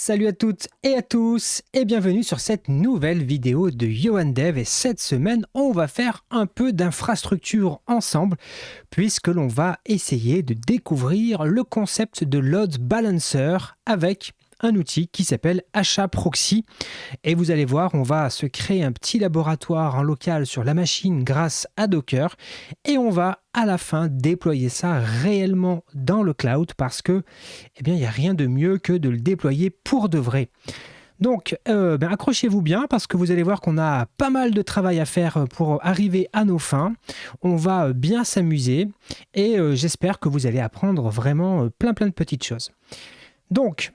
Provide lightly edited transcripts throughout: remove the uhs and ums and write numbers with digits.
Salut à toutes et à tous et bienvenue sur cette nouvelle vidéo de Johan Dev. Et cette semaine, on va faire un peu d'infrastructure ensemble puisque l'on va essayer de découvrir le concept de load balancer avec un outil qui s'appelle HAProxy. Et vous allez voir, on va se créer un petit laboratoire en local sur la machine grâce à Docker et on va à la fin déployer ça réellement dans le cloud parce que il n'y a rien de mieux que de le déployer pour de vrai. Donc, accrochez-vous bien parce que vous allez voir qu'on a pas mal de travail à faire pour arriver à nos fins. On va bien s'amuser et j'espère que vous allez apprendre vraiment plein de petites choses. Donc,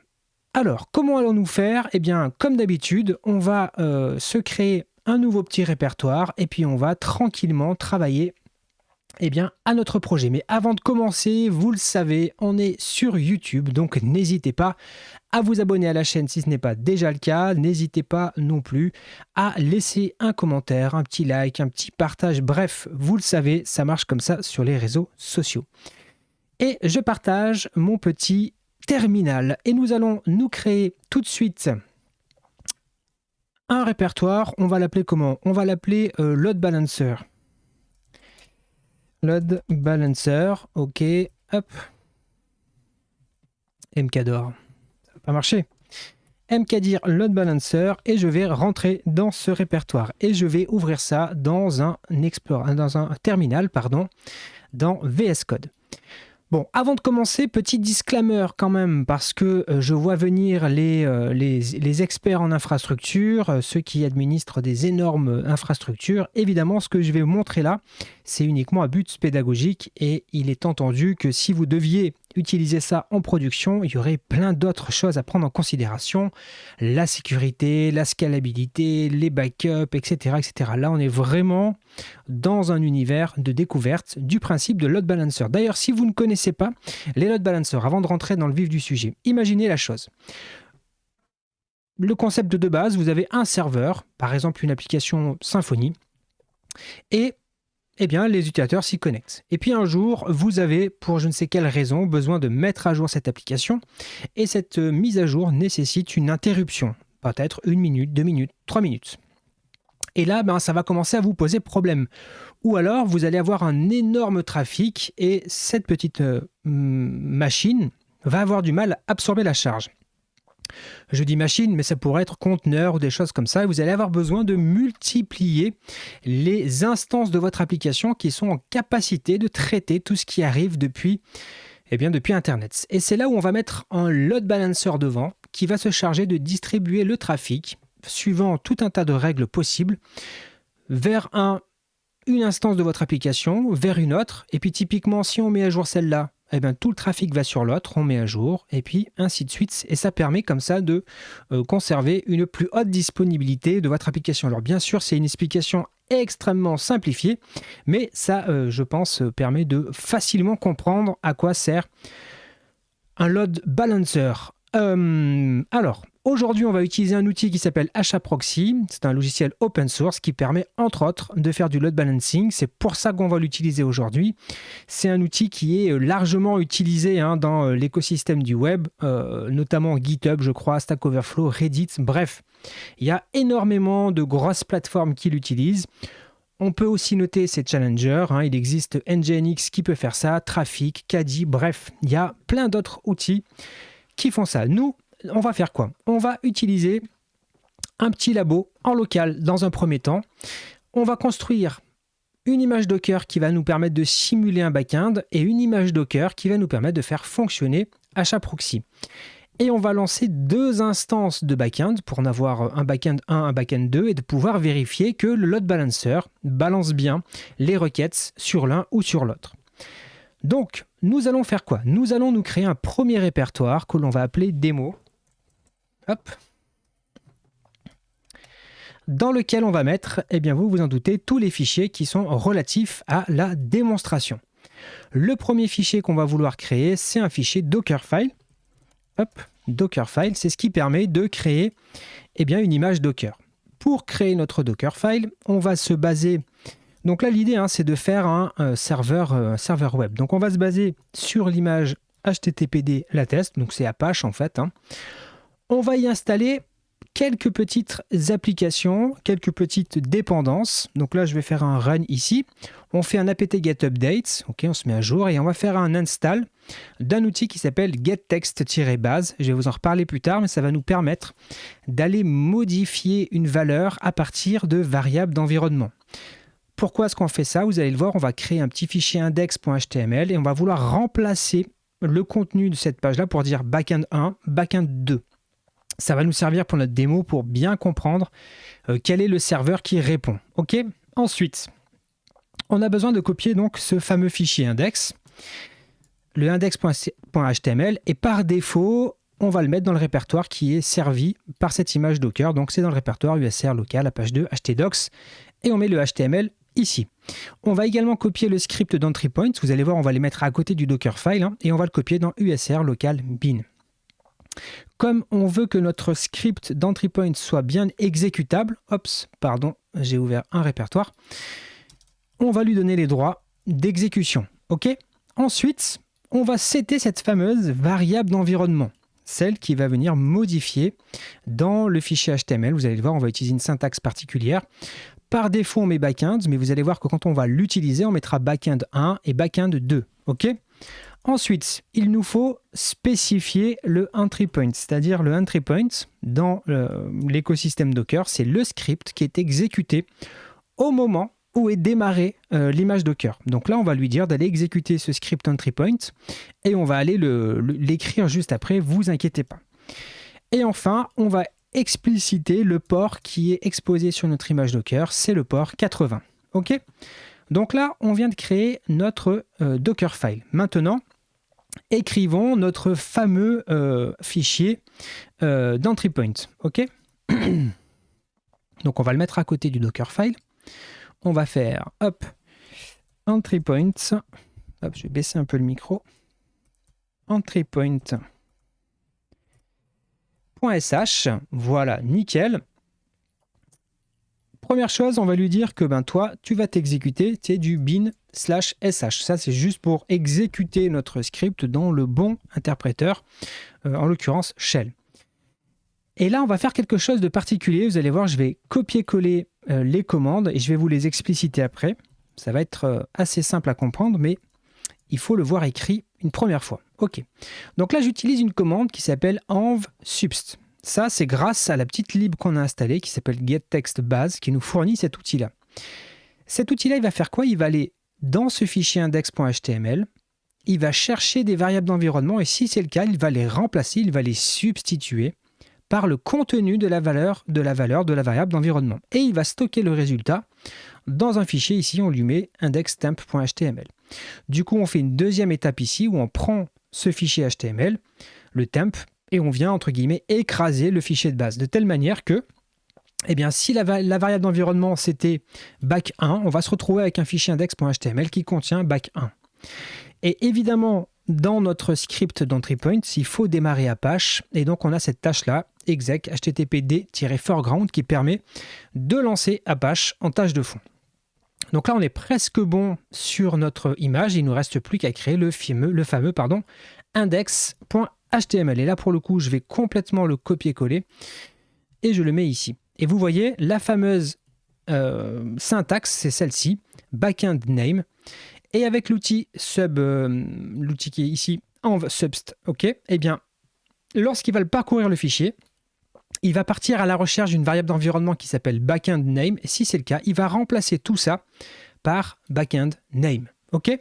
alors, comment allons-nous faire? Eh bien, comme d'habitude, on va se créer un nouveau petit répertoire et puis on va tranquillement travailler à notre projet. Mais avant de commencer, vous le savez, on est sur YouTube, donc n'hésitez pas à vous abonner à la chaîne si ce n'est pas déjà le cas. N'hésitez pas non plus à laisser un commentaire, un petit like, un petit partage. Bref, vous le savez, ça marche comme ça sur les réseaux sociaux. Et je partage mon petit terminal et nous allons nous créer tout de suite un répertoire. On va l'appeler comment? On va l'appeler load balancer. Load balancer, ok, hop. MKDOR, ça va pas marcher. MKDIR load balancer et je vais rentrer dans ce répertoire et je vais ouvrir ça dans un terminal, dans VS Code. Bon, avant de commencer, petit disclaimer quand même, parce que je vois venir les experts en infrastructure, ceux qui administrent des énormes infrastructures. Évidemment, ce que je vais vous montrer là, c'est uniquement à but pédagogique et il est entendu que si vous deviez utiliser ça en production, il y aurait plein d'autres choses à prendre en considération, la sécurité, la scalabilité, les backups, etc., etc. Là, on est vraiment dans un univers de découverte du principe de load balancer. D'ailleurs, si vous ne connaissez pas les load balancers, avant de rentrer dans le vif du sujet, imaginez la chose. Le concept de base, vous avez un serveur, par exemple une application Symfony, et les utilisateurs s'y connectent. Et puis un jour, vous avez, pour je ne sais quelle raison, besoin de mettre à jour cette application, et cette mise à jour nécessite une interruption, peut-être 1 minute, 2 minutes, 3 minutes. Et là, ça va commencer à vous poser problème. Ou alors, vous allez avoir un énorme trafic et cette petite machine va avoir du mal à absorber la charge. Je dis machine, mais ça pourrait être conteneur ou des choses comme ça. Et vous allez avoir besoin de multiplier les instances de votre application qui sont en capacité de traiter tout ce qui arrive depuis Internet. Et c'est là où on va mettre un load balancer devant qui va se charger de distribuer le trafic suivant tout un tas de règles possibles vers une instance de votre application, vers une autre. Et puis typiquement, si on met à jour celle-là, tout le trafic va sur l'autre, on met à jour, et puis ainsi de suite. Et ça permet comme ça de conserver une plus haute disponibilité de votre application. Alors bien sûr, c'est une explication extrêmement simplifiée, mais ça, je pense, permet de facilement comprendre à quoi sert un load balancer. Alors, aujourd'hui, on va utiliser un outil qui s'appelle HAProxy. C'est un logiciel open source qui permet, entre autres, de faire du load balancing. C'est pour ça qu'on va l'utiliser aujourd'hui. C'est un outil qui est largement utilisé dans l'écosystème du web, notamment GitHub, je crois, Stack Overflow, Reddit. Bref, il y a énormément de grosses plateformes qui l'utilisent. On peut aussi noter ces challengers. Il existe Nginx qui peut faire ça, Trafic, Caddy, bref, il y a plein d'autres outils qui font ça. Nous, on va faire quoi? On va utiliser un petit labo en local dans un premier temps. On va construire une image Docker qui va nous permettre de simuler un back-end et une image Docker qui va nous permettre de faire fonctionner HAProxy. Et on va lancer 2 instances de back-end pour en avoir un back-end 1, un back-end 2 et de pouvoir vérifier que le load balancer balance bien les requêtes sur l'un ou sur l'autre. Donc, nous allons faire quoi? Nous allons nous créer un premier répertoire que l'on va appeler démo. Hop. Dans lequel on va mettre, vous vous en doutez, tous les fichiers qui sont relatifs à la démonstration. Le premier fichier qu'on va vouloir créer, c'est un fichier Dockerfile. Hop, Dockerfile, c'est ce qui permet de créer une image Docker. Pour créer notre Dockerfile, on va se baser... Donc là, l'idée, c'est de faire un serveur web. Donc on va se baser sur l'image HTTPD latest, donc c'est Apache en fait. On va y installer quelques petites applications, quelques petites dépendances. Donc là, je vais faire un run ici. On fait un apt get updates, ok, on se met à jour et on va faire un install d'un outil qui s'appelle getText-base. Je vais vous en reparler plus tard, mais ça va nous permettre d'aller modifier une valeur à partir de variables d'environnement. Pourquoi est-ce qu'on fait ça? Vous allez le voir, on va créer un petit fichier index.html et on va vouloir remplacer le contenu de cette page-là pour dire backend 1, backend 2. Ça va nous servir pour notre démo pour bien comprendre quel est le serveur qui répond. Ok. Ensuite, on a besoin de copier donc ce fameux fichier index, le index.html, et par défaut, on va le mettre dans le répertoire qui est servi par cette image Docker. Donc c'est dans le répertoire USR local, la page 2, htdocs, et on met le HTML ici. On va également copier le script d'entry point. Vous allez voir, on va les mettre à côté du Dockerfile et on va le copier dans USR local bin. Comme on veut que notre script d'entry point soit bien exécutable, j'ai ouvert un répertoire, on va lui donner les droits d'exécution. Ok. Ensuite, on va setter cette fameuse variable d'environnement, celle qui va venir modifier dans le fichier HTML. Vous allez le voir, on va utiliser une syntaxe particulière. Par défaut, on met backend, mais vous allez voir que quand on va l'utiliser, on mettra backend 1 et backend 2. Ok. Ensuite, il nous faut spécifier le entry point, c'est-à-dire le entry point dans l'écosystème Docker, c'est le script qui est exécuté au moment où est démarrée l'image Docker. Donc là, on va lui dire d'aller exécuter ce script entry point et on va aller l'écrire juste après, vous inquiétez pas. Et enfin, on va expliciter le port qui est exposé sur notre image Docker, c'est le port 80. Ok ? Donc là, on vient de créer notre Dockerfile. Maintenant, écrivons notre fameux fichier d'entry point. Ok. Donc on va le mettre à côté du Dockerfile. On va faire entry point. Je vais baisser un peu le micro. Entry point.sh. Voilà, nickel. Première chose, on va lui dire que toi, tu vas t'exécuter, c'est du bin/sh. Ça, c'est juste pour exécuter notre script dans le bon interpréteur, en l'occurrence shell. Et là, on va faire quelque chose de particulier. Vous allez voir, je vais copier-coller les commandes et je vais vous les expliciter après. Ça va être assez simple à comprendre, mais il faut le voir écrit une première fois. Ok. Donc là, j'utilise une commande qui s'appelle env-subst. Ça, c'est grâce à la petite lib qu'on a installée qui s'appelle getText-base qui nous fournit cet outil-là. Cet outil-là, il va faire quoi? Il va aller dans ce fichier index.html, il va chercher des variables d'environnement et si c'est le cas, il va les remplacer, il va les substituer par le contenu de la valeur de la variable d'environnement. Et il va stocker le résultat dans un fichier. Ici, on lui met indextemp.html. Du coup, on fait une deuxième étape ici où on prend ce fichier HTML, le temp, et on vient, entre guillemets, écraser le fichier de base de telle manière que, si la variable d'environnement c'était back1, on va se retrouver avec un fichier index.html qui contient back1. Et évidemment, dans notre script d'entry point, il faut démarrer Apache, et donc on a cette tâche-là, exec httpd-foreground, qui permet de lancer Apache en tâche de fond. Donc là, on est presque bon sur notre image, il ne nous reste plus qu'à créer le fameux index.html. Et là, pour le coup, je vais complètement le copier-coller et je le mets ici. Et vous voyez, la fameuse syntaxe, c'est celle-ci, backend name. Et avec l'outil l'outil qui est ici, env-subst, lorsqu'il va parcourir le fichier, il va partir à la recherche d'une variable d'environnement qui s'appelle backend name. Et si c'est le cas, il va remplacer tout ça par backend name. Ok ?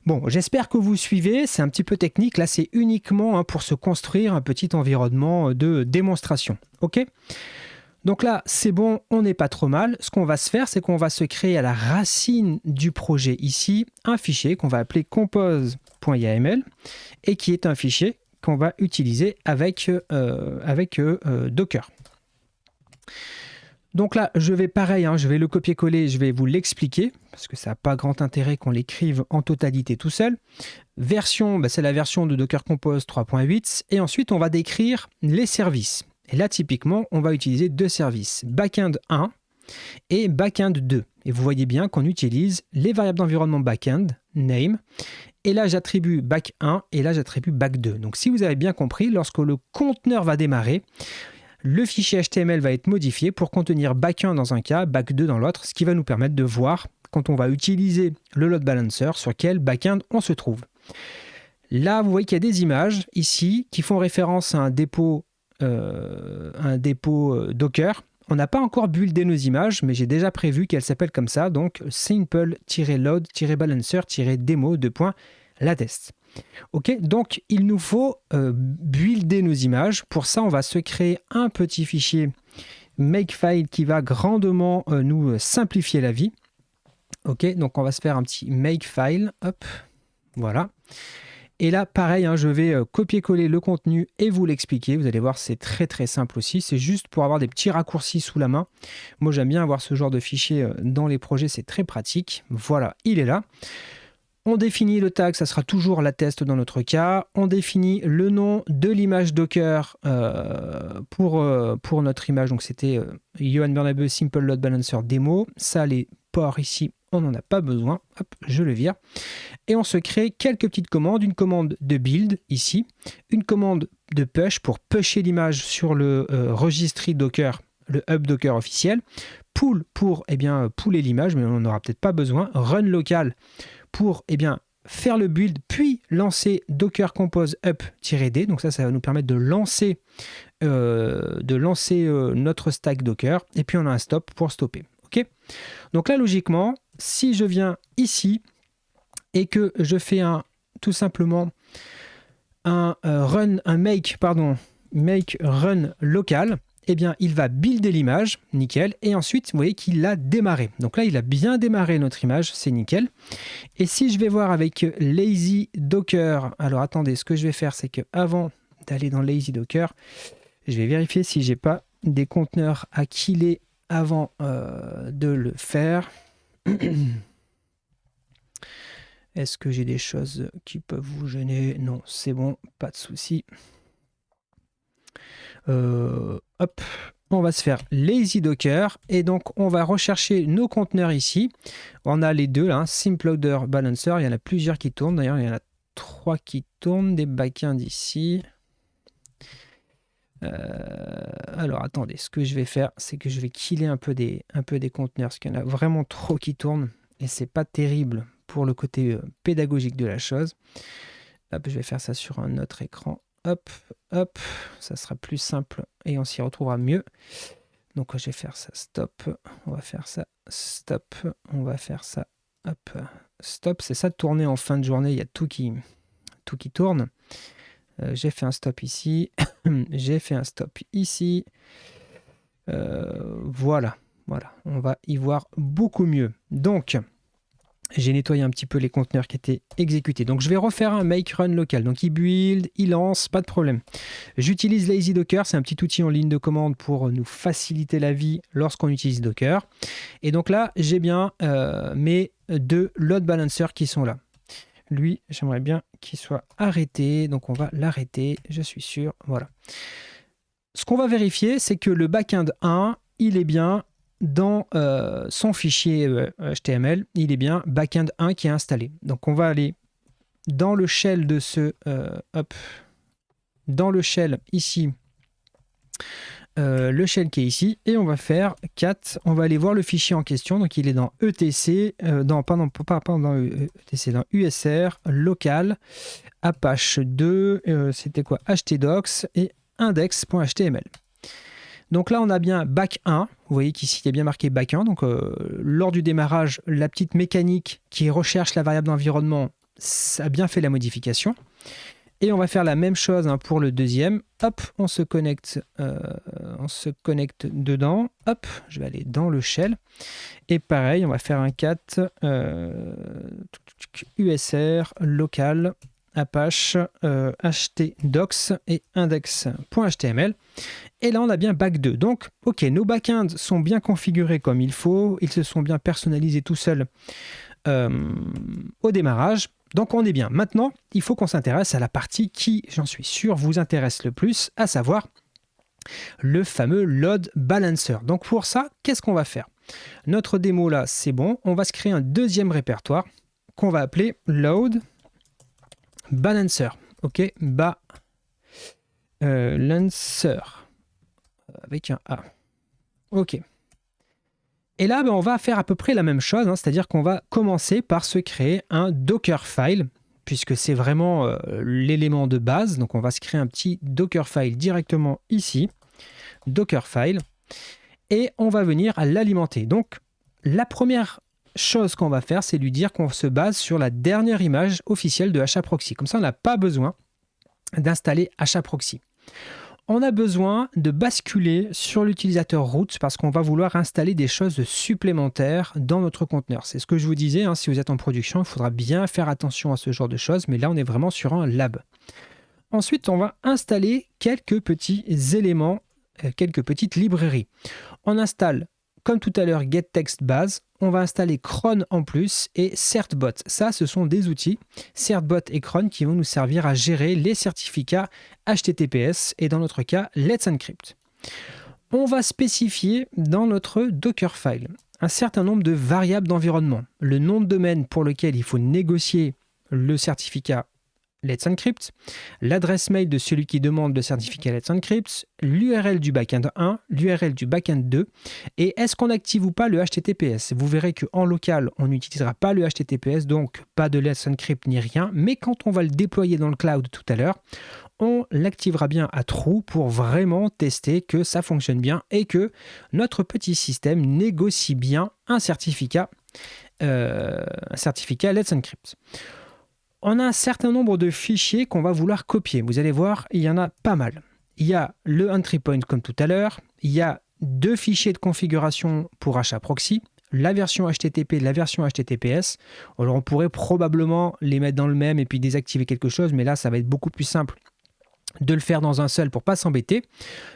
Bon, j'espère que vous suivez. C'est un petit peu technique. Là, c'est uniquement pour se construire un petit environnement de démonstration. Ok ? Donc là, c'est bon, on n'est pas trop mal. Ce qu'on va se faire, c'est qu'on va se créer à la racine du projet ici un fichier qu'on va appeler compose.yml et qui est un fichier qu'on va utiliser avec Docker. Donc là, je vais je vais le copier-coller, je vais vous l'expliquer, parce que ça n'a pas grand intérêt qu'on l'écrive en totalité tout seul. Version, c'est la version de Docker Compose 3.8, et ensuite on va décrire les services. Et là, typiquement, on va utiliser deux services, backend 1 et backend 2. Et vous voyez bien qu'on utilise les variables d'environnement backend, name, Et là, j'attribue back 1 et là, j'attribue back 2. Donc, si vous avez bien compris, lorsque le conteneur va démarrer, le fichier HTML va être modifié pour contenir back 1 dans un cas, back 2 dans l'autre, ce qui va nous permettre de voir, quand on va utiliser le load balancer, sur quel backend on se trouve. Là, vous voyez qu'il y a des images ici qui font référence à un dépôt Docker. On n'a pas encore buildé nos images, mais j'ai déjà prévu qu'elles s'appellent comme ça, donc simple-load-balancer-demo2.latest. Ok, donc il nous faut builder nos images. Pour ça, on va se créer un petit fichier makefile qui va grandement nous simplifier la vie. Ok, donc on va se faire un petit makefile. Hop, voilà. Et là, pareil, je vais copier-coller le contenu et vous l'expliquer. Vous allez voir, c'est très très simple aussi. C'est juste pour avoir des petits raccourcis sous la main. Moi, j'aime bien avoir ce genre de fichier dans les projets. C'est très pratique. Voilà, il est là. On définit le tag, ça sera toujours la test dans notre cas. On définit le nom de l'image Docker pour notre image. Donc, c'était Johan Bernabeu Simple Load Balancer Demo. Ça, les ports ici, on n'en a pas besoin. Hop, je le vire. Et on se crée quelques petites commandes. Une commande de build ici. Une commande de push pour pusher l'image sur le registry Docker, le hub Docker officiel. Pull pour pooler l'image, mais on n'aura peut-être pas besoin. Run local pour faire le build, puis lancer Docker Compose up-d. Donc ça va nous permettre de lancer notre stack Docker. Et puis on a un stop pour stopper. Okay, donc là, logiquement, si je viens ici et que je fais tout simplement un make run local, il va builder l'image, nickel, et ensuite, vous voyez qu'il a démarré. Donc là, il a bien démarré notre image, c'est nickel. Et si je vais voir avec Lazy Docker, alors attendez, ce que je vais faire, c'est que avant d'aller dans Lazy Docker, je vais vérifier si j'ai pas des conteneurs à killer avant de le faire. Est-ce que j'ai des choses qui peuvent vous gêner? Non, c'est bon, pas de souci. Hop, on va se faire Lazy Docker et donc on va rechercher nos conteneurs ici. On a les deux là, Simple Loader Balancer, il y en a plusieurs qui tournent. D'ailleurs, il y en a 3 qui tournent, des backends ici. Alors attendez, ce que je vais faire, c'est que je vais killer un peu des conteneurs parce qu'il y en a vraiment trop qui tournent et c'est pas terrible pour le côté pédagogique de la chose. Hop, je vais faire ça sur un autre écran. Hop, hop, ça sera plus simple et on s'y retrouvera mieux. Donc je vais faire ça, stop, on va faire ça, stop, on va faire ça, hop, stop. C'est ça de tourner en fin de journée, il y a tout qui tourne. J'ai fait un stop ici, j'ai fait un stop ici. Voilà, on va y voir beaucoup mieux. Donc, j'ai nettoyé un petit peu les conteneurs qui étaient exécutés. Donc, je vais refaire un make run local. Donc, il build, il lance, pas de problème. J'utilise Lazy Docker, c'est un petit outil en ligne de commande pour nous faciliter la vie lorsqu'on utilise Docker. Et donc là, j'ai bien mes 2 load balancers qui sont là. Lui, j'aimerais bien qu'il soit arrêté. Donc, on va l'arrêter, je suis sûr. Voilà. Ce qu'on va vérifier, c'est que le backend 1, il est bien dans son fichier HTML. Il est bien backend 1 qui est installé. Donc, on va aller dans le shell de dans le shell ici. Le shell qui est ici et on va faire cat, on va aller voir le fichier en question, donc il est dans etc, dans USR, local, Apache 2, c'était quoi, htdocs et index.html. Donc là on a bien back 1, vous voyez qu'ici il y a bien marqué back 1, donc lors du démarrage, la petite mécanique qui recherche la variable d'environnement, ça a bien fait la modification. Et on va faire la même chose pour le deuxième. Hop, on se connecte dedans. Hop, je vais aller dans le shell. Et pareil, on va faire un cat USR, local, Apache, htdocs et index.html. Et là, on a bien back 2. Donc, ok, nos backends sont bien configurés comme il faut. Ils se sont bien personnalisés tout seuls au démarrage. Donc on est bien. Maintenant, il faut qu'on s'intéresse à la partie qui, j'en suis sûr, vous intéresse le plus, à savoir le fameux load balancer. Donc pour ça, qu'est-ce qu'on va faire? Notre démo là, c'est bon. On va se créer un deuxième répertoire qu'on va appeler load balancer. Ok, balancer avec un A. Ok. Et là, on va faire à peu près la même chose, hein, c'est-à-dire qu'on va commencer par se créer un Dockerfile, puisque c'est vraiment l'élément de base. Donc, on va se créer un petit Dockerfile directement ici, Dockerfile, et on va venir à l'alimenter. Donc, la première chose qu'on va faire, c'est lui dire qu'on se base sur la dernière image officielle de HAProxy. Comme ça, on n'a pas besoin d'installer HAProxy. On a besoin de basculer sur l'utilisateur root parce qu'on va vouloir installer des choses supplémentaires dans notre conteneur. C'est ce que je vous disais, hein, si vous êtes en production, il faudra bien faire attention à ce genre de choses, mais là on est vraiment sur un lab. Ensuite, on va installer quelques petits éléments, quelques petites librairies. On installe, comme tout à l'heure, getTextBase. On va installer cron en plus et certbot. Ça, ce sont des outils, certbot et cron, qui vont nous servir à gérer les certificats HTTPS et dans notre cas, Let's Encrypt. On va spécifier dans notre Dockerfile un certain nombre de variables d'environnement. Le nom de domaine pour lequel il faut négocier le certificat Let's Encrypt, l'adresse mail de celui qui demande le certificat Let's Encrypt, l'URL du backend 1, l'URL du backend 2, et est-ce qu'on active ou pas le HTTPS. Vous verrez qu'en local, on n'utilisera pas le HTTPS, donc pas de Let's Encrypt ni rien, mais quand on va le déployer dans le cloud tout à l'heure, on l'activera bien à true pour vraiment tester que ça fonctionne bien et que notre petit système négocie bien un certificat Let's Encrypt. On a un certain nombre de fichiers qu'on va vouloir copier. Vous allez voir, il y en a pas mal. Il y a le entry point comme tout à l'heure. Il y a 2 fichiers de configuration pour HAProxy, la version HTTP et la version HTTPS. Alors on pourrait probablement les mettre dans le même et puis désactiver quelque chose, mais là ça va être beaucoup plus simple de le faire dans un seul pour pas s'embêter.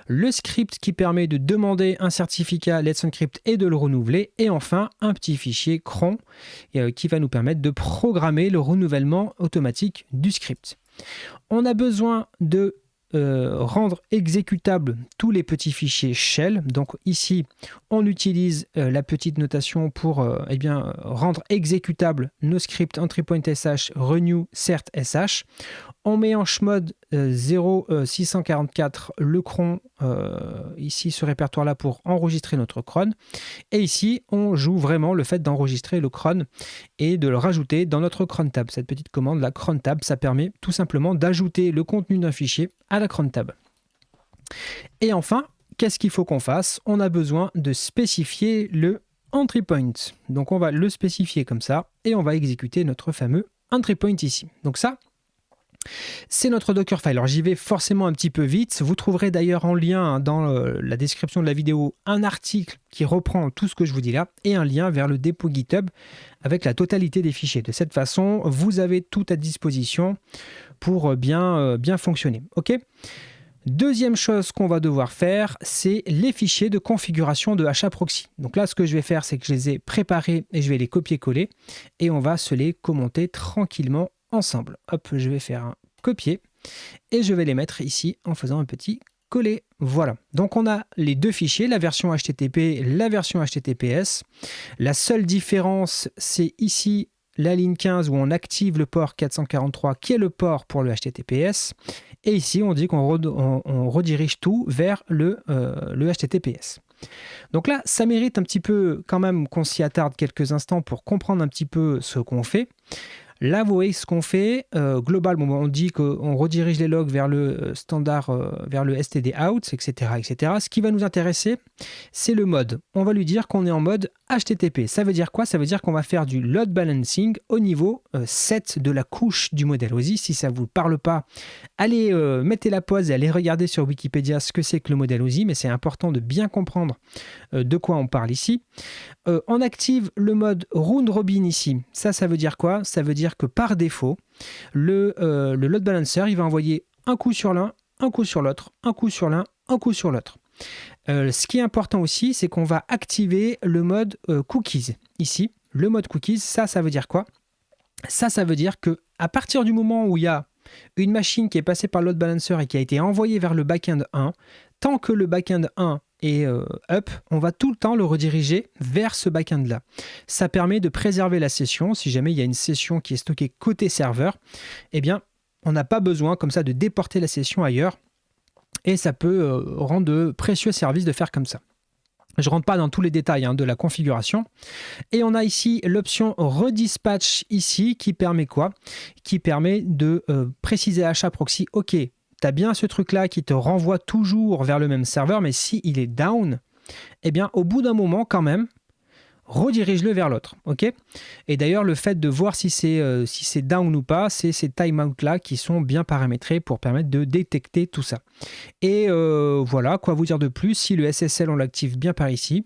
Le script qui permet de demander un certificat Let's Encrypt et de le renouveler. Et enfin, un petit fichier cron qui va nous permettre de programmer le renouvellement automatique du script. On a besoin de rendre exécutables tous les petits fichiers shell. Donc ici, on utilise la petite notation pour rendre exécutables nos scripts entry.sh, renew, cert, sh. On met en chmod 0644 le cron, ici ce répertoire-là pour enregistrer notre cron. Et ici, on joue vraiment le fait d'enregistrer le cron et de le rajouter dans notre cron tab. Cette petite commande, la cron tab, ça permet tout simplement d'ajouter le contenu d'un fichier à la cron tab. Et enfin, qu'est-ce qu'il faut qu'on fasse? On a besoin de spécifier le entry point. Donc on va le spécifier comme ça et on va exécuter notre fameux entry point ici. Donc ça, c'est notre Dockerfile. Alors j'y vais forcément un petit peu vite. Vous trouverez d'ailleurs en lien dans la description de la vidéo un article qui reprend tout ce que je vous dis là et un lien vers le dépôt GitHub avec la totalité des fichiers. De cette façon, vous avez tout à disposition pour bien fonctionner. Ok ? Deuxième chose qu'on va devoir faire, c'est les fichiers de configuration de HAProxy. Donc là, ce que je vais faire, c'est que je les ai préparés et je vais les copier-coller et on va se les commenter tranquillement ensemble. Hop, je vais faire un copier et je vais les mettre ici en faisant un petit coller. Voilà. Donc on a les 2 fichiers, la version HTTP, la version HTTPS. La seule différence, c'est ici la ligne 15 où on active le port 443 qui est le port pour le HTTPS. Et ici, on dit qu'on redirige tout vers le HTTPS. Donc là, ça mérite un petit peu quand même qu'on s'y attarde quelques instants pour comprendre un petit peu ce qu'on fait. Là, vous voyez ce qu'on fait. Globalement, on dit qu'on redirige les logs vers le standard, vers le std-out, etc., etc. Ce qui va nous intéresser, c'est le mode. On va lui dire qu'on est en mode HTTP. Ça veut dire quoi? Ça veut dire qu'on va faire du load balancing au niveau 7 de la couche du modèle OSI. Si ça ne vous parle pas, allez, mettez la pause et allez regarder sur Wikipédia ce que c'est que le modèle OSI, mais c'est important de bien comprendre de quoi on parle ici. On active le mode round robin ici. Ça veut dire quoi? Ça veut dire que par défaut, le load balancer, il va envoyer un coup sur l'un, un coup sur l'autre, un coup sur l'un, un coup sur l'autre. Ce qui est important aussi, c'est qu'on va activer le mode cookies. Ici, le mode cookies, ça veut dire quoi? Ça veut dire que à partir du moment où il y a une machine qui est passée par le load balancer et qui a été envoyée vers le backend 1, tant que le backend 1 est up, on va tout le temps le rediriger vers ce backend-là. Ça permet de préserver la session. Si jamais il y a une session qui est stockée côté serveur, eh bien, On n'a pas besoin comme ça de déporter la session ailleurs et ça peut rendre de précieux services de faire comme ça. Je ne rentre pas dans tous les détails de la configuration. Et on a ici l'option Redispatch ici qui permet quoi? Qui permet de préciser à HAProxy, ok, tu as bien ce truc-là qui te renvoie toujours vers le même serveur, mais s'il est down, eh bien au bout d'un moment quand même, redirige-le vers l'autre. Okay, et d'ailleurs, le fait de voir si c'est down ou pas, c'est ces timeouts-là qui sont bien paramétrés pour permettre de détecter tout ça. Et voilà, quoi vous dire de plus? Si le SSL, on l'active bien par ici,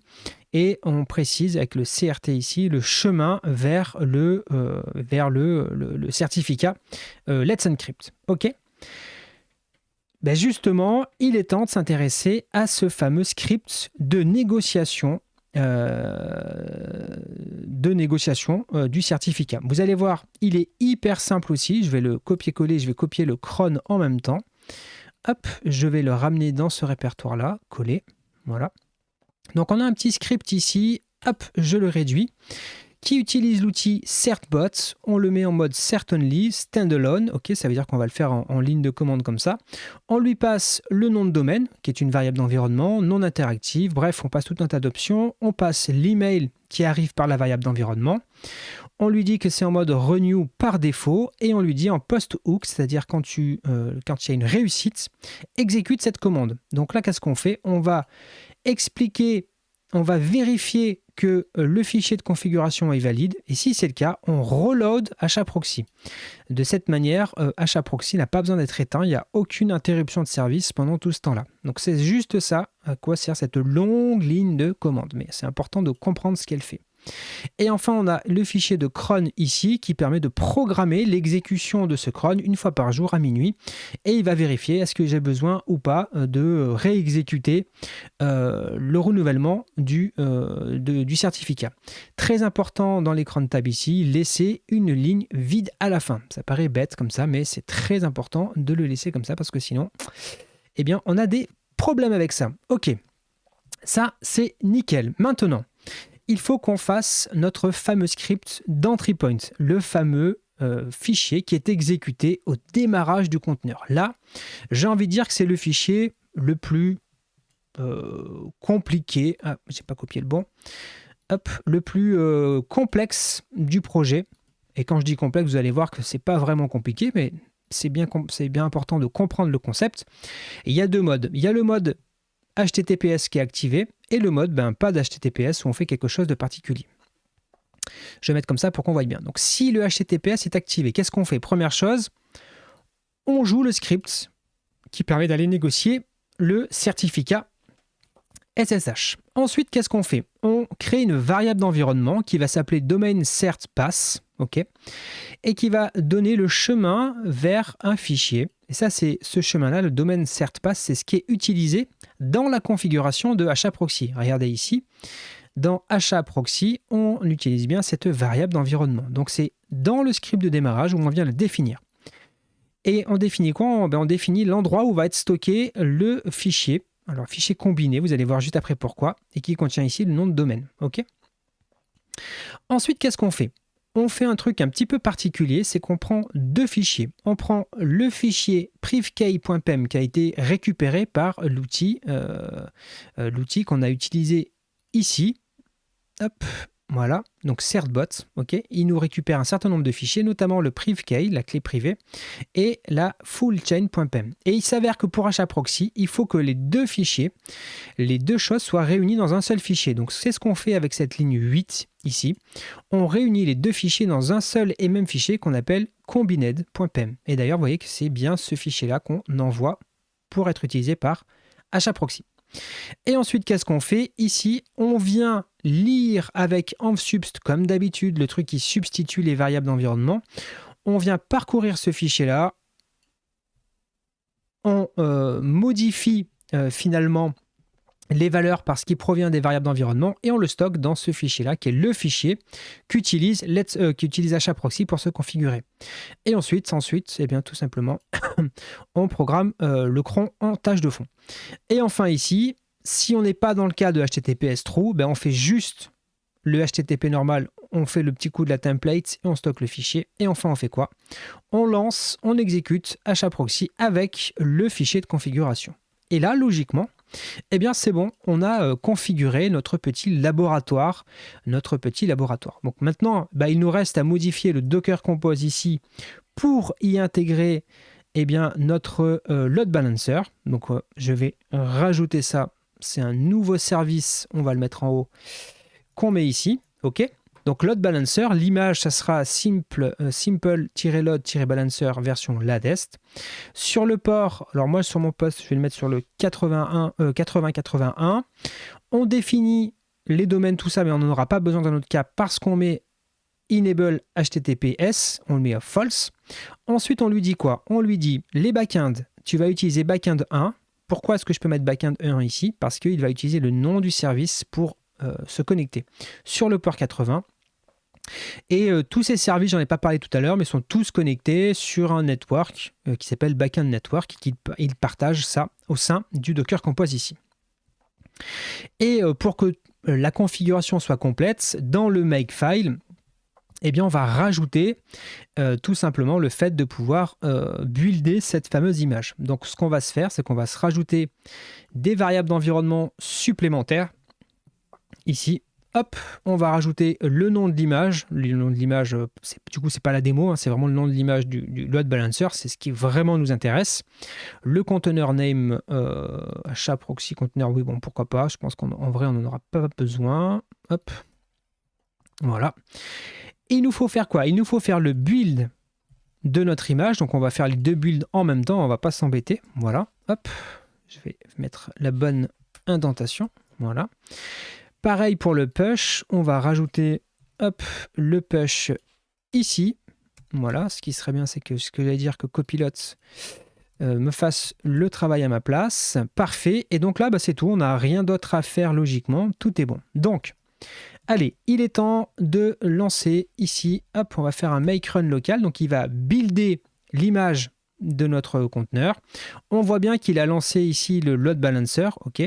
et on précise avec le CRT ici le chemin vers le certificat Let's Encrypt. Ok. Ben justement, il est temps de s'intéresser à ce fameux script de négociation du certificat. Vous allez voir, il est hyper simple aussi. Je vais le copier-coller, je vais copier le cron en même temps. Hop, je vais le ramener dans ce répertoire-là, coller, voilà. Donc on a un petit script ici, hop, je le réduis, qui utilise l'outil certbot, on le met en mode certainly, standalone, ok, ça veut dire qu'on va le faire en ligne de commande comme ça. On lui passe le nom de domaine, qui est une variable d'environnement, non interactive, bref, on passe tout un tas d'options, on passe l'email qui arrive par la variable d'environnement, on lui dit que c'est en mode renew par défaut, et on lui dit en post-hook, c'est-à-dire quand il y a une réussite, exécute cette commande. Donc là, qu'est-ce qu'on fait? On va expliquer, on va vérifier que le fichier de configuration est valide, et si c'est le cas, on reload HAProxy. De cette manière, HAProxy n'a pas besoin d'être éteint, il n'y a aucune interruption de service pendant tout ce temps-là. Donc c'est juste ça à quoi sert cette longue ligne de commande, mais c'est important de comprendre ce qu'elle fait. Et enfin, on a le fichier de cron ici qui permet de programmer l'exécution de ce cron une fois par jour à minuit. Et il va vérifier est-ce que j'ai besoin ou pas de réexécuter le renouvellement du certificat. Très important dans l'écran de tab ici, laisser une ligne vide à la fin. Ça paraît bête comme ça, mais c'est très important de le laisser comme ça parce que sinon, eh bien, on a des problèmes avec ça. Ok, ça c'est nickel. Maintenant, il faut qu'on fasse notre fameux script d'entry point, le fameux fichier qui est exécuté au démarrage du conteneur. Là, j'ai envie de dire que c'est le fichier le plus compliqué. Ah, j'ai pas copié le bon. Hop, le plus complexe du projet. Et quand je dis complexe, vous allez voir que c'est pas vraiment compliqué, mais c'est bien important de comprendre le concept. Et il y a deux modes. Il y a le mode HTTPS qui est activé et le mode pas d'HTTPS où on fait quelque chose de particulier. Je vais mettre comme ça pour qu'on voie bien. Donc si le HTTPS est activé, qu'est-ce qu'on fait? Première chose, on joue le script qui permet d'aller négocier le certificat SSH. Ensuite, qu'est-ce qu'on fait? On crée une variable d'environnement qui va s'appeler domain cert pass, ok, et qui va donner le chemin vers un fichier. Et ça, c'est ce chemin-là, le domain cert pass, c'est ce qui est utilisé dans la configuration de HAProxy. Regardez ici, dans HAProxy, on utilise bien cette variable d'environnement. Donc c'est dans le script de démarrage où on vient le définir. Et on définit quoi? On définit l'endroit où va être stocké le fichier. Alors, fichier combiné, vous allez voir juste après pourquoi, et qui contient ici le nom de domaine. Ok. Ensuite, qu'est-ce qu'on fait? On fait un truc un petit peu particulier, c'est qu'on prend deux fichiers. On prend le fichier privkey.pem qui a été récupéré par l'outil qu'on a utilisé ici. Hop, voilà, donc certbot, ok, il nous récupère un certain nombre de fichiers, notamment le privkey, la clé privée, et la fullchain.pem. Et il s'avère que pour HAProxy, il faut que les deux fichiers, les deux choses soient réunies dans un seul fichier. Donc c'est ce qu'on fait avec cette ligne 8 ici. On réunit les deux fichiers dans un seul et même fichier qu'on appelle combined.pem. Et d'ailleurs, vous voyez que c'est bien ce fichier-là qu'on envoie pour être utilisé par HAProxy. Et ensuite, qu'est-ce qu'on fait? Ici, on vient lire avec envsubst, comme d'habitude, le truc qui substitue les variables d'environnement. On vient parcourir ce fichier-là. On modifie finalement les valeurs parce qu'il provient des variables d'environnement et on le stocke dans ce fichier-là, qui est le fichier qu'utilise HAProxy pour se configurer. Et ensuite, eh bien, tout simplement, on programme le cron en tâche de fond. Et enfin ici, si on n'est pas dans le cas de HTTPS true, on fait juste le HTTP normal, on fait le petit coup de la template et on stocke le fichier. Et enfin, on fait quoi? On lance, on exécute HAProxy avec le fichier de configuration. Et là, logiquement, eh bien c'est bon, on a configuré notre petit laboratoire. Donc maintenant, il nous reste à modifier le Docker Compose ici pour y intégrer notre load balancer. Donc je vais rajouter ça. C'est un nouveau service, on va le mettre en haut, qu'on met ici. OK. Donc load balancer, l'image, ça sera simple-load-balancer version latest. Sur le port, alors moi sur mon poste, je vais le mettre sur le 8081. On définit les domaines, tout ça, mais on n'en aura pas besoin dans notre cas parce qu'on met enable HTTPS, on le met à false. Ensuite, on lui dit quoi? On lui dit les backends, tu vas utiliser backend 1. Pourquoi est-ce que je peux mettre backend 1 ici? Parce qu'il va utiliser le nom du service pour se connecter sur le port 80. Et tous ces services, j'en ai pas parlé tout à l'heure, mais sont tous connectés sur un network qui s'appelle Backend Network, ils partagent ça au sein du Docker Compose ici. Et pour que la configuration soit complète, dans le makefile, on va rajouter tout simplement le fait de pouvoir builder cette fameuse image. Donc ce qu'on va se faire, c'est qu'on va se rajouter des variables d'environnement supplémentaires ici. Hop, on va rajouter le nom de l'image. Le nom de l'image, du coup, c'est pas la démo, c'est vraiment le nom de l'image du load balancer. C'est ce qui vraiment nous intéresse. Le container name, HAProxy container, oui, bon, pourquoi pas. Je pense qu'en vrai, on n'en aura pas besoin. Hop, voilà. Et il nous faut faire quoi? Il nous faut faire le build de notre image. Donc, on va faire les deux builds en même temps. On va pas s'embêter. Voilà, hop, je vais mettre la bonne indentation. Voilà. Pareil pour le push, on va rajouter le push ici. Voilà, ce qui serait bien, c'est que ce que j'allais dire que Copilot me fasse le travail à ma place. Parfait. Et donc là, c'est tout. On n'a rien d'autre à faire logiquement. Tout est bon. Donc, allez, il est temps de lancer ici. Hop, on va faire un make run local. Donc, il va builder l'image de notre conteneur. On voit bien qu'il a lancé ici le load balancer. OK.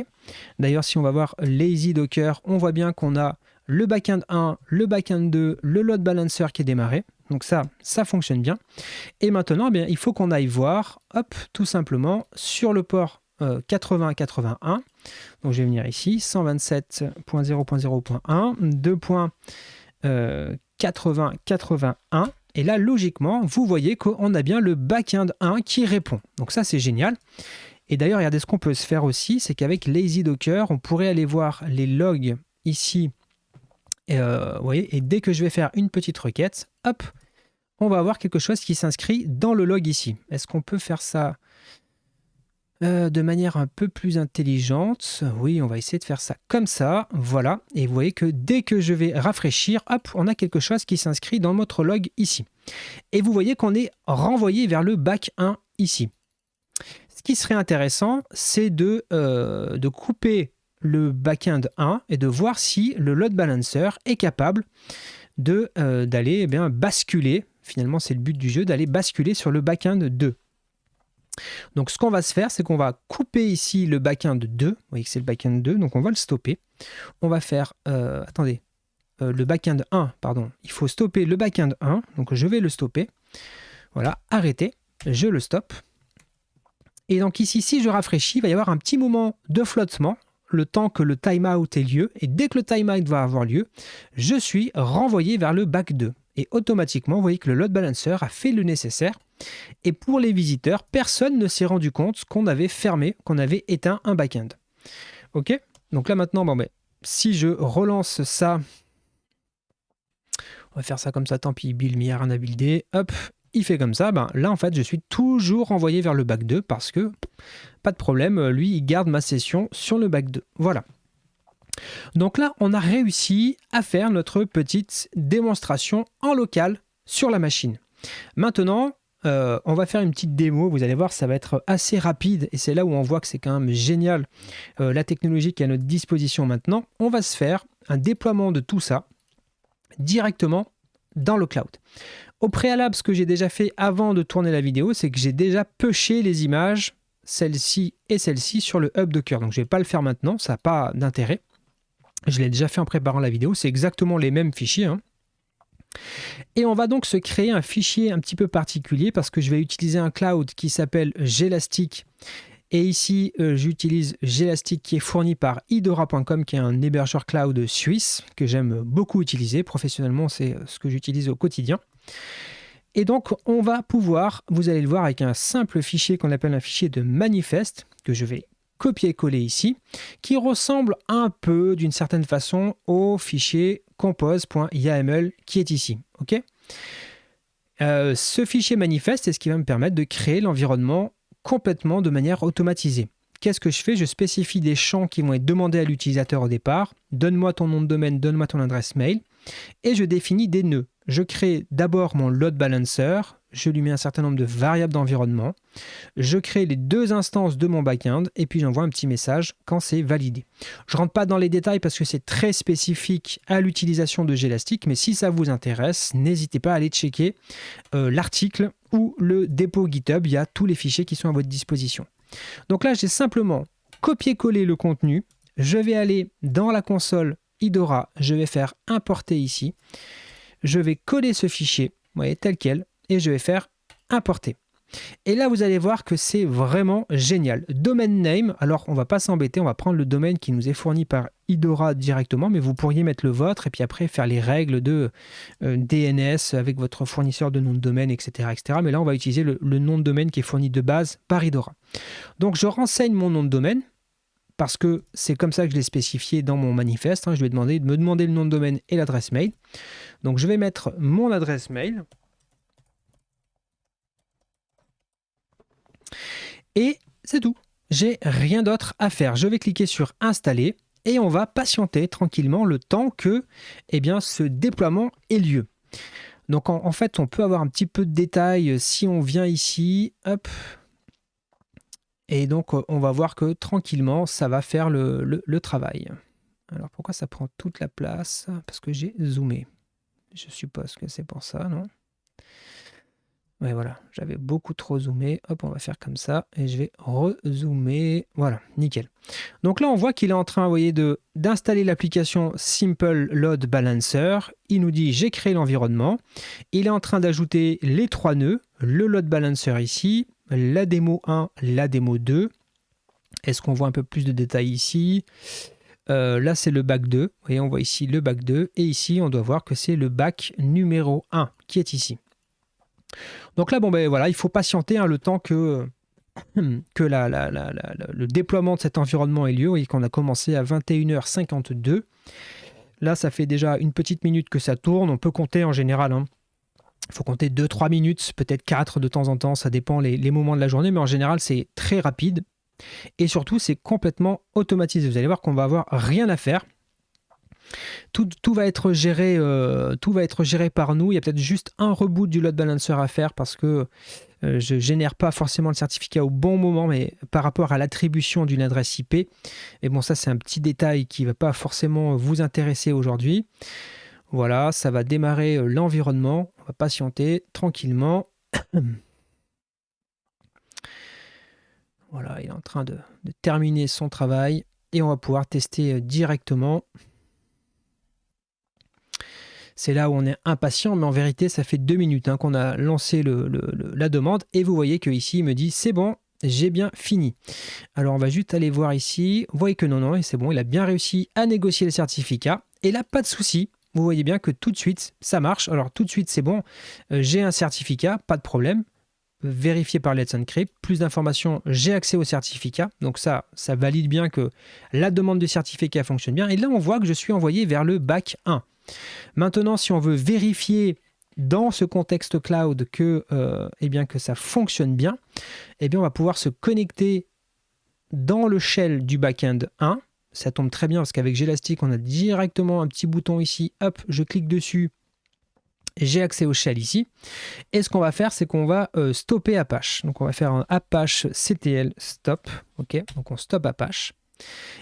D'ailleurs, si on va voir Lazy Docker, on voit bien qu'on a le backend 1, le backend 2, le load balancer qui est démarré. Donc ça fonctionne bien. Et maintenant, il faut qu'on aille voir, tout simplement, sur le port 8081. Donc je vais venir ici, 127.0.0.1, 2.8081. Et là, logiquement, vous voyez qu'on a bien le backend 1 qui répond. Donc ça, c'est génial. Et d'ailleurs, regardez, ce qu'on peut se faire aussi, c'est qu'avec Lazy Docker, on pourrait aller voir les logs ici. Et, vous voyez, et dès que je vais faire une petite requête, hop, on va avoir quelque chose qui s'inscrit dans le log ici. Est-ce qu'on peut faire ça de manière un peu plus intelligente? Oui, on va essayer de faire ça comme ça. Voilà. Et vous voyez que dès que je vais rafraîchir, hop, on a quelque chose qui s'inscrit dans notre log ici. Et vous voyez qu'on est renvoyé vers le back 1 ici. Ce qui serait intéressant, c'est de couper le backend 1 et de voir si le load balancer est capable d'aller basculer. Finalement, c'est le but du jeu, d'aller basculer sur le backend 2. Donc, ce qu'on va se faire, c'est qu'on va couper ici le backend 2. Vous voyez que c'est le backend 2, donc on va le stopper. On va faire... le backend 1, pardon. Il faut stopper le backend 1. Donc, je vais le stopper. Voilà, arrêter. Je le stoppe. Et donc ici, si je rafraîchis, il va y avoir un petit moment de flottement, le temps que le timeout ait lieu. Et dès que le timeout va avoir lieu, je suis renvoyé vers le back 2. Et automatiquement, vous voyez que le load balancer a fait le nécessaire. Et pour les visiteurs, personne ne s'est rendu compte qu'on avait fermé, qu'on avait éteint un backend. OK? Donc là maintenant, si je relance ça, on va faire ça comme ça, tant pis, build, il n'y a rien à builder. Hop, il fait comme ça. Là, en fait, je suis toujours renvoyé vers le back 2 parce que, pas de problème, lui, il garde ma session sur le back 2. Voilà. Donc là, on a réussi à faire notre petite démonstration en local sur la machine. Maintenant, on va faire une petite démo. Vous allez voir, ça va être assez rapide et c'est là où on voit que c'est quand même génial la technologie qui est à notre disposition maintenant. On va se faire un déploiement de tout ça directement dans le cloud. Au préalable, ce que j'ai déjà fait avant de tourner la vidéo, c'est que j'ai déjà pushé les images, celle-ci et celle-ci, sur le hub Docker. Donc je ne vais pas le faire maintenant, ça n'a pas d'intérêt. Je l'ai déjà fait en préparant la vidéo, c'est exactement les mêmes fichiers. Et on va donc se créer un fichier un petit peu particulier parce que je vais utiliser un cloud qui s'appelle Gelastic. Et ici, j'utilise Gelastic qui est fourni par idora.com, qui est un hébergeur cloud suisse que j'aime beaucoup utiliser. Professionnellement, c'est ce que j'utilise au quotidien. Et donc, on va pouvoir, vous allez le voir, avec un simple fichier qu'on appelle un fichier de manifeste, que je vais copier-coller ici, qui ressemble un peu, d'une certaine façon, au fichier compose.yaml qui est ici. Ok. Ce fichier manifeste est ce qui va me permettre de créer l'environnement complètement de manière automatisée. Qu'est-ce que je fais? Je spécifie des champs qui vont être demandés à l'utilisateur au départ. Donne-moi ton nom de domaine, donne-moi ton adresse mail. Et je définis des nœuds. Je crée d'abord mon load balancer. Je lui mets un certain nombre de variables d'environnement. Je crée les 2 instances de mon backend et puis j'envoie un petit message quand c'est validé. Je ne rentre pas dans les détails parce que c'est très spécifique à l'utilisation de Gelastic, mais si ça vous intéresse, n'hésitez pas à aller checker l'article ou le dépôt GitHub. Il y a tous les fichiers qui sont à votre disposition. Donc là, j'ai simplement copié-collé le contenu. Je vais aller dans la console Idora, je vais faire importer ici. Je vais coller ce fichier, vous voyez, tel quel, et je vais faire importer. Et là, vous allez voir que c'est vraiment génial. Domain name, alors on ne va pas s'embêter, on va prendre le domaine qui nous est fourni par Idora directement, mais vous pourriez mettre le vôtre et puis après faire les règles de DNS avec votre fournisseur de nom de domaine, etc. etc. Mais là, on va utiliser le nom de domaine qui est fourni de base par Idora. Donc, je renseigne mon nom de domaine parce que c'est comme ça que je l'ai spécifié dans mon manifeste. Je lui ai demandé de me demander le nom de domaine et l'adresse mail. Donc, je vais mettre mon adresse mail. Et c'est tout. J'ai rien d'autre à faire. Je vais cliquer sur installer et on va patienter tranquillement le temps que ce déploiement ait lieu. Donc en fait, on peut avoir un petit peu de détails si on vient ici. Hop. Et donc on va voir que tranquillement, ça va faire le travail. Alors pourquoi ça prend toute la place? Parce que j'ai zoomé. Je suppose que c'est pour ça, non? Ouais, voilà, j'avais beaucoup trop zoomé. Hop, on va faire comme ça et je vais rezoomer. Voilà, nickel. Donc là, on voit qu'il est en train, vous voyez, d'installer l'application Simple Load Balancer. Il nous dit j'ai créé l'environnement. Il est en train d'ajouter les 3 nœuds, le Load Balancer ici, la démo 1, la démo 2. Est-ce qu'on voit un peu plus de détails ici? Là, c'est le bac 2. Vous voyez, on voit ici le bac 2. Et ici, on doit voir que c'est le bac numéro 1 qui est ici. Donc là, voilà, il faut patienter le temps que le déploiement de cet environnement ait lieu. Vous voyez qu'on a commencé à 21h52. Là, ça fait déjà une petite minute que ça tourne. On peut compter en général. Il faut compter 2-3 minutes, peut-être 4 de temps en temps. Ça dépend les moments de la journée. Mais en général, c'est très rapide. Et surtout, c'est complètement automatisé. Vous allez voir qu'on va avoir rien à faire. Tout va être géré, par nous. Il y a peut-être juste un reboot du load balancer à faire parce que je ne génère pas forcément le certificat au bon moment, mais par rapport à l'attribution d'une adresse IP. Et bon, ça, c'est un petit détail qui ne va pas forcément vous intéresser aujourd'hui. Voilà, ça va démarrer l'environnement. On va patienter tranquillement. Voilà, il est en train de terminer son travail et on va pouvoir tester directement. C'est là où on est impatient, mais en vérité, ça fait 2 minutes qu'on a lancé la demande. Et vous voyez qu'ici, il me dit, c'est bon, j'ai bien fini. Alors, on va juste aller voir ici. Vous voyez que non, et c'est bon, il a bien réussi à négocier le certificat. Et là, pas de souci. Vous voyez bien que tout de suite, ça marche. Alors, tout de suite, c'est bon. J'ai un certificat, pas de problème. Vérifié par Let's Encrypt. Plus d'informations, j'ai accès au certificat. Donc ça valide bien que la demande de certificat fonctionne bien. Et là, on voit que je suis envoyé vers le bac 1. Maintenant, si on veut vérifier dans ce contexte cloud que ça fonctionne bien, on va pouvoir se connecter dans le shell du backend 1. Ça tombe très bien parce qu'avec Gelastic, on a directement un petit bouton ici. Hop, je clique dessus. J'ai accès au shell ici. Et ce qu'on va faire, c'est qu'on va stopper Apache. Donc, on va faire un Apache CTL stop. OK, donc on stoppe Apache.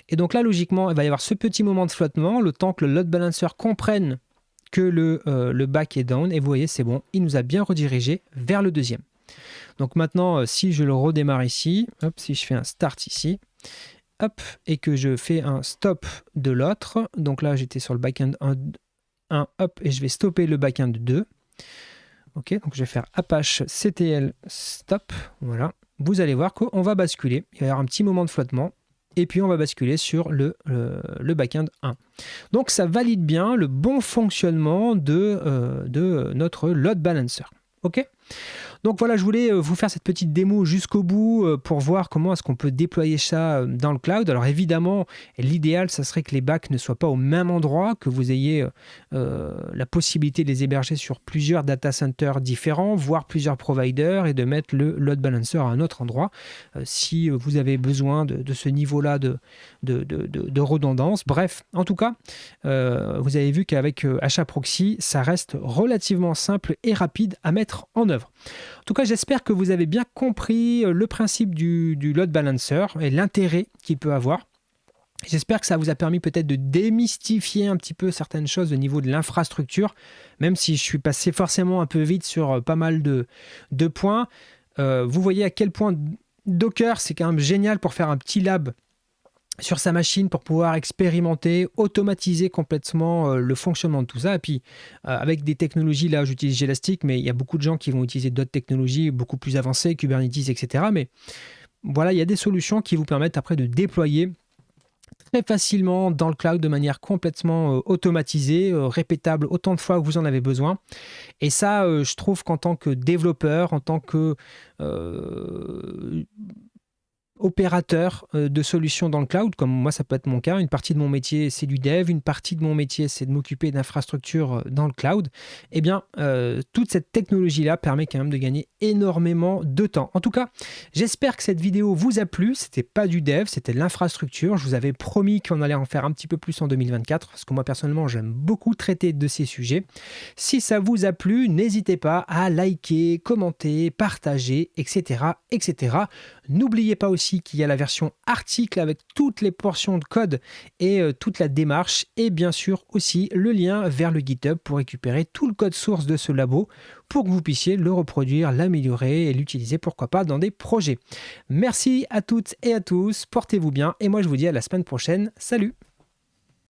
Et donc là, logiquement, il va y avoir ce petit moment de flottement, le temps que le load balancer comprenne que le back est down. Et vous voyez, c'est bon, il nous a bien redirigé vers le deuxième. Donc maintenant, si je le redémarre ici, hop, si je fais un start ici, hop, et que je fais un stop de l'autre, donc là, j'étais sur le backend 1, 1, hop, et je vais stopper le backend 2. Ok, donc je vais faire Apache CTL stop. Voilà. Vous allez voir qu'on va basculer. Il va y avoir un petit moment de flottement. Et puis on va basculer sur le backend 1. Donc ça valide bien le bon fonctionnement de notre load balancer. Ok ? Donc voilà, je voulais vous faire cette petite démo jusqu'au bout pour voir comment est-ce qu'on peut déployer ça dans le cloud. Alors évidemment, l'idéal, ça serait que les bacs ne soient pas au même endroit, que vous ayez la possibilité de les héberger sur plusieurs data centers différents, voire plusieurs providers, et de mettre le load balancer à un autre endroit si vous avez besoin de ce niveau-là de redondance. Bref, en tout cas, vous avez vu qu'avec HAProxy, ça reste relativement simple et rapide à mettre en œuvre. En tout cas, j'espère que vous avez bien compris le principe du load balancer et l'intérêt qu'il peut avoir. J'espère que ça vous a permis peut-être de démystifier un petit peu certaines choses au niveau de l'infrastructure, même si je suis passé forcément un peu vite sur pas mal de points. Vous voyez à quel point Docker, c'est quand même génial pour faire un petit lab sur sa machine pour pouvoir expérimenter, automatiser complètement le fonctionnement de tout ça. Et puis, avec des technologies, là, j'utilise Jelastic, mais il y a beaucoup de gens qui vont utiliser d'autres technologies beaucoup plus avancées, Kubernetes, etc. Mais voilà, il y a des solutions qui vous permettent après de déployer très facilement dans le cloud de manière complètement automatisée, répétable autant de fois que vous en avez besoin. Et ça, je trouve qu'en tant que développeur, en tant que opérateur de solutions dans le cloud, comme moi ça peut être mon cas, une partie de mon métier c'est du dev, une partie de mon métier c'est de m'occuper d'infrastructures dans le cloud, eh bien toute cette technologie-là permet quand même de gagner énormément de temps. En tout cas, j'espère que cette vidéo vous a plu. C'était pas du dev, c'était de l'infrastructure. Je vous avais promis qu'on allait en faire un petit peu plus en 2024, parce que moi personnellement j'aime beaucoup traiter de ces sujets. Si ça vous a plu, n'hésitez pas à liker, commenter, partager, etc. etc. N'oubliez pas aussi qu'il y a la version article avec toutes les portions de code et toute la démarche, et bien sûr aussi le lien vers le GitHub pour récupérer tout le code source de ce labo pour que vous puissiez le reproduire, l'améliorer et l'utiliser pourquoi pas dans des projets. Merci à toutes et à tous, portez-vous bien et moi je vous dis à la semaine prochaine. Salut!